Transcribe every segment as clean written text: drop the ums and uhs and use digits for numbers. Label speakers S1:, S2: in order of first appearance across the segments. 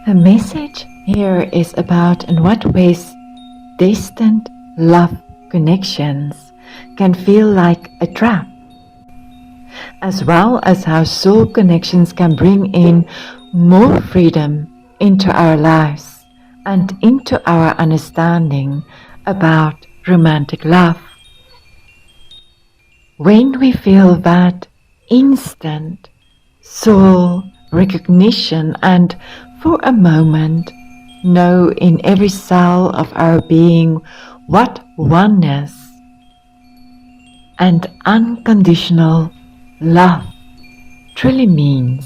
S1: The message here is about in what ways distant love connections can feel like a trap, as well as how soul connections can bring in more freedom into our lives and into our understanding about romantic love. When we feel that instant soul recognition and for a moment know in every cell of our being what oneness and unconditional love truly means,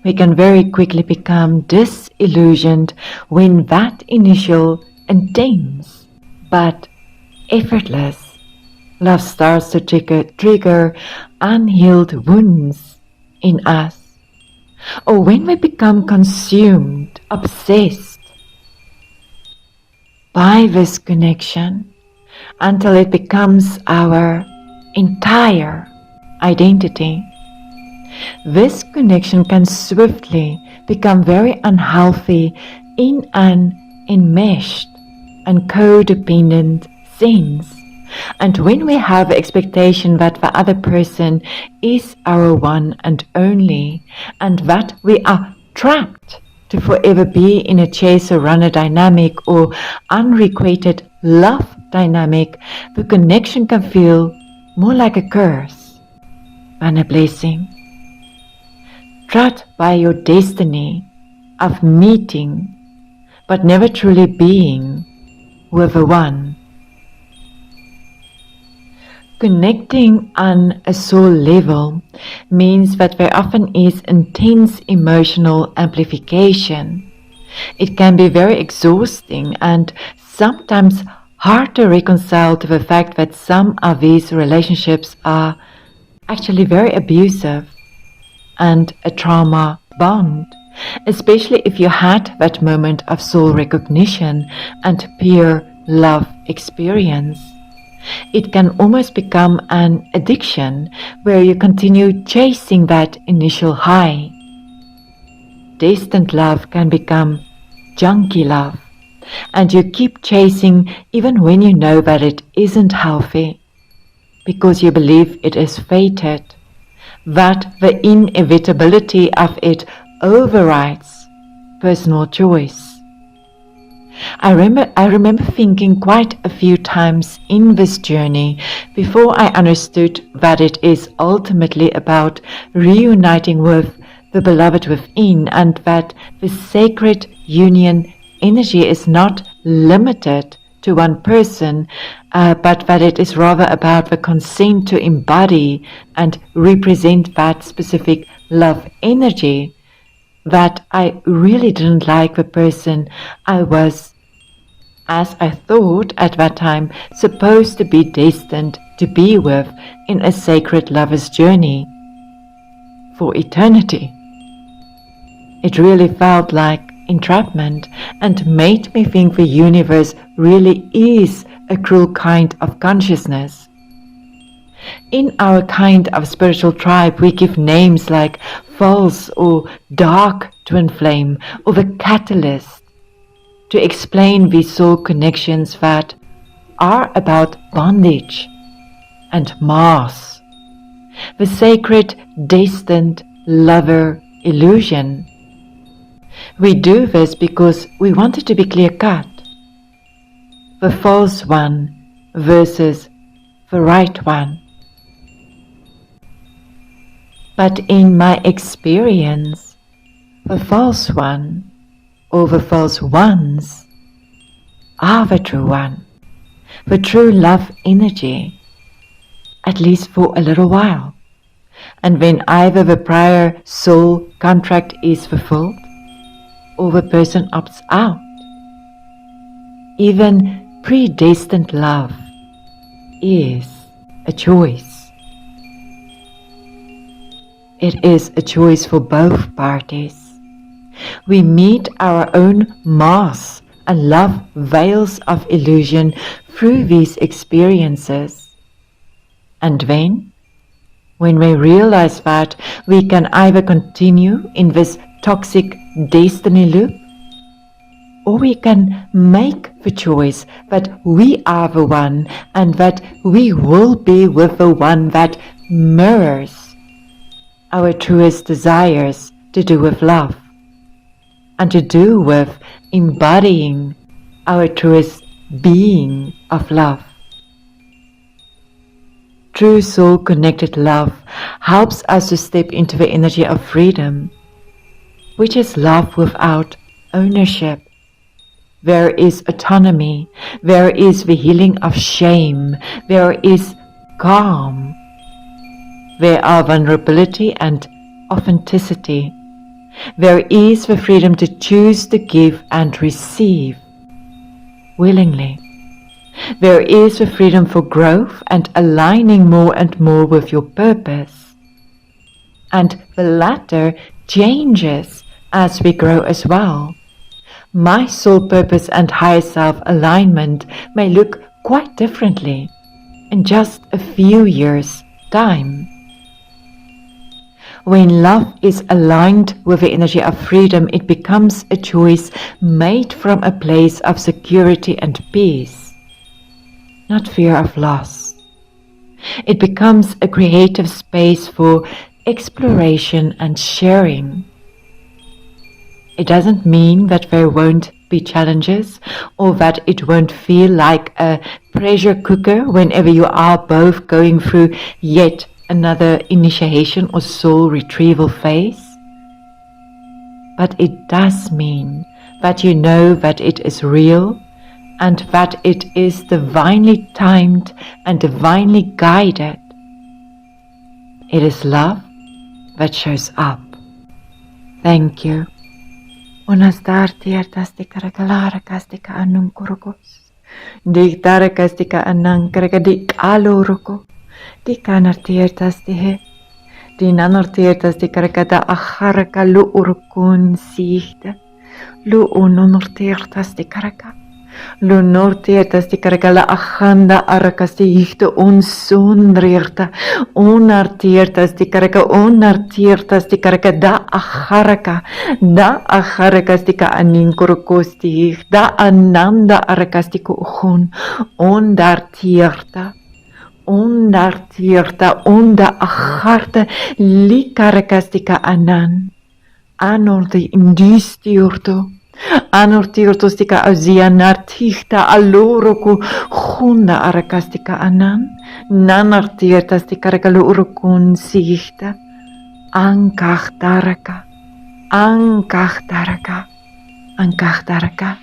S1: we can very quickly become disillusioned when that initial intense but effortless love starts to trigger unhealed wounds in us, or when we become consumed, obsessed by this connection until it becomes our entire identity. This connection can swiftly become very unhealthy in an enmeshed and codependent sense. And when we have expectation that the other person is our one and only, and that we are trapped to forever be in a chaser-runner dynamic or unrequited love dynamic, the connection can feel more like a curse than a blessing. Trapped by your destiny of meeting but never truly being with the one. Connecting on a soul level means that there often is intense emotional amplification. It can be very exhausting and sometimes hard to reconcile to the fact that some of these relationships are actually very abusive and a trauma bond, especially if you had that moment of soul recognition and pure love experience. It can almost become an addiction where you continue chasing that initial high. Distant love can become junky love, and you keep chasing even when you know that it isn't healthy, because you believe it is fated, that the inevitability of it overrides personal choice. I remember thinking quite a few times in this journey before I understood that it is ultimately about reuniting with the beloved within, and that the sacred union energy is not limited to one person, but that it is rather about the consent to embody and represent that specific love energy, that I really didn't like the person I was, as I thought at that time, supposed to be destined to be with in a sacred lover's journey for eternity. It really felt like entrapment and made me think the universe really is a cruel kind of consciousness. In our kind of spiritual tribe, we give names like false or dark twin flame or the catalyst to explain these soul connections that are about bondage and mass, the sacred destined lover illusion. We do this because we want it to be clear-cut, the false one versus the right one. But in my experience, the false one or the false ones are the true one, the true love energy, at least for a little while. And when either the prior soul contract is fulfilled or the person opts out, even predestined love is a choice. It is a choice for both parties. We meet our own mass and love veils of illusion through these experiences. And when we realize that we can either continue in this toxic destiny loop or we can make the choice that we are the one and that we will be with the one that mirrors our truest desires to do with love and to do with embodying our truest being of love. True soul-connected love helps us to step into the energy of freedom, which is love without ownership. There is autonomy, there is the healing of shame, there is calm, there are vulnerability and authenticity. There is the freedom to choose to give and receive willingly. There is the freedom for growth and aligning more and more with your purpose. And the latter changes as we grow as well. My soul purpose and higher self alignment may look quite differently in just a few years' time. When love is aligned with the energy of freedom, it becomes a choice made from a place of security and peace, not fear of loss. It becomes a creative space for exploration and sharing. It doesn't mean that there won't be challenges or that it won't feel like a pressure cooker whenever you are both going through yet another initiation or soul retrieval phase. But it does mean that you know that it is real and that it is divinely timed and divinely guided. It is love that shows up. Thank you. Unas tartiertastika ragalara kastika anung kurukos. Diktara kastika anang karagadik aloroko. Di kanartiertastihe. Di nanortiertastika ragada acharaka lu urukun sichte. Lu unonortiertastika raga. Lu nortiertastika ragala achanda arakastihte unsundrirta. Unartiertastika raga unartiertastika raga da acharaka. Da acharakastika anin kurukostih. Da ananda arakastiko uchun. Ondartierta. Ondartierta. Onda acharta likarakastika anan. Anordi indistiurto. Anortiortostika auzianartichta aloroku hunda arakastika anan. Nanartiertastika regalurukun sichta. Ankachtaraka. Ankachtaraka. Ankachtaraka.